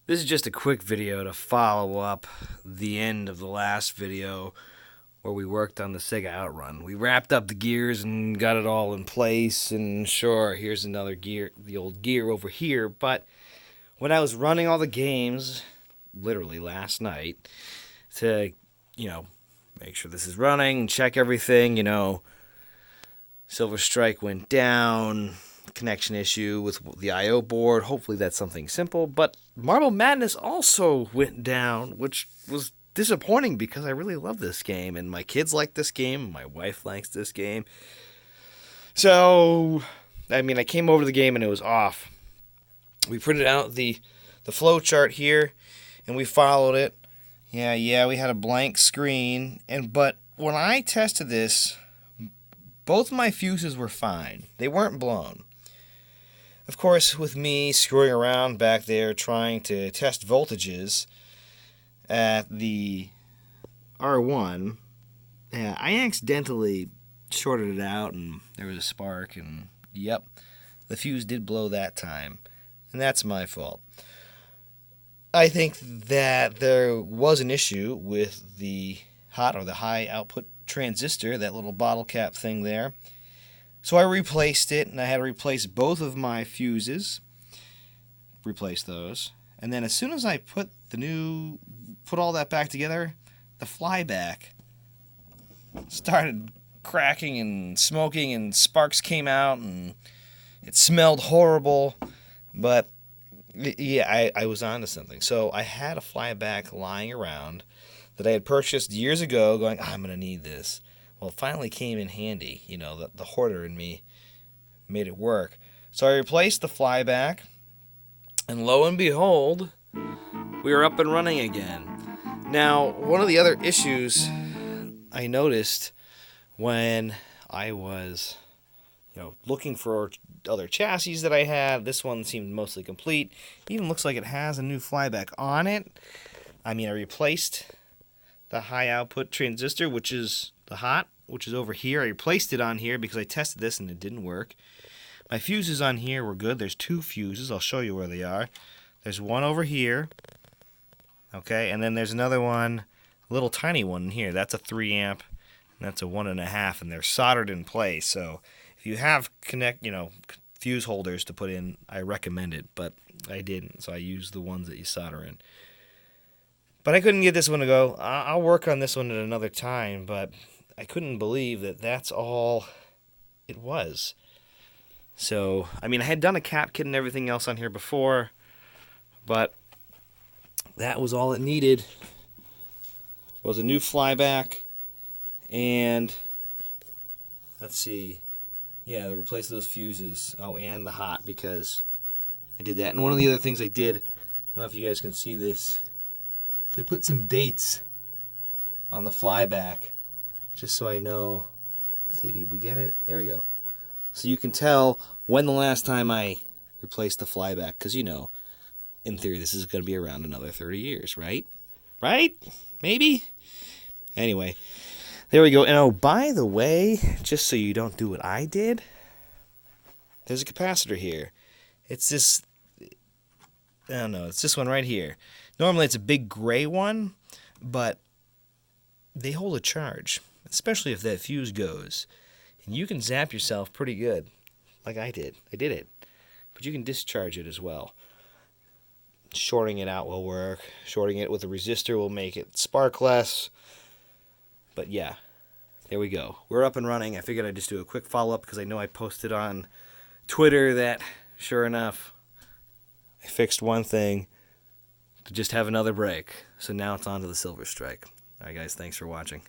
This is just a quick video to follow up the end of the last video where we worked on the Sega Outrun. We wrapped up the gears and got it all in place, and sure, here's another gear, the old gear over here, but when I was running all the games, literally last night, to, make sure this is running, check everything, Silver Strike went down, connection issue with the I/O board. Hopefully that's something simple. But Marble Madness also went down, which was disappointing because I really love this game, and my kids like this game, and my wife likes this game. So, I came over to the game and it was off. We printed out the flow chart here, and we followed it. Yeah, we had a blank screen, but when I tested this, both my fuses were fine. They weren't blown. Of course, with me screwing around back there trying to test voltages at the R1, I accidentally shorted it out and there was a spark, and yep, the fuse did blow that time, and that's my fault. I think that there was an issue with the high output transistor, that little bottle cap thing there. So I replaced it, and I had to replace both of my fuses. Replace those. And then as soon as I put all that back together, the flyback started cracking and smoking, and sparks came out, and it smelled horrible. But yeah, I was onto something. So I had a flyback lying around that I had purchased years ago, going, I'm going to need this. Well, it finally came in handy. The hoarder in me made it work. So I replaced the flyback, and lo and behold, we are up and running again. Now, one of the other issues I noticed when I was, looking for other chassis that I had, this one seemed mostly complete. It even looks like it has a new flyback on it. I replaced the high output transistor, which is over here. I replaced it on here because I tested this and it didn't work. My fuses on here were good. There's two fuses. I'll show you where they are. There's one over here. Okay, and then there's another one, a little tiny one in here. That's a 3 amp, and that's a 1.5, and they're soldered in place. So if you have fuse holders to put in, I recommend it, but I didn't, so I used the ones that you solder in. But I couldn't get this one to go. I'll work on this one at another time, but I couldn't believe that that's all it was. So, I had done a cap kit and everything else on here before, but that was all it needed, was a new flyback, and let's see, replace those fuses. Oh, and the hot, because I did that. And one of the other things I did, I don't know if you guys can see this, so I put some dates on the flyback, just so I know. Let's see, did we get it? There we go. So you can tell when the last time I replaced the flyback, because in theory this is going to be around another 30 years, right? Right? Maybe? Anyway, there we go. And oh, by the way, just so you don't do what I did, there's a capacitor here. It's this, it's this one right here. Normally it's a big gray one, but they hold a charge, especially if that fuse goes. And you can zap yourself pretty good, like I did. I did it. But you can discharge it as well. Shorting it out will work. Shorting it with a resistor will make it spark less. But yeah, there we go. We're up and running. I figured I'd just do a quick follow-up because I know I posted on Twitter that, sure enough, I fixed one thing to just have another break. So now it's on to the Silver Strike. All right, guys, thanks for watching.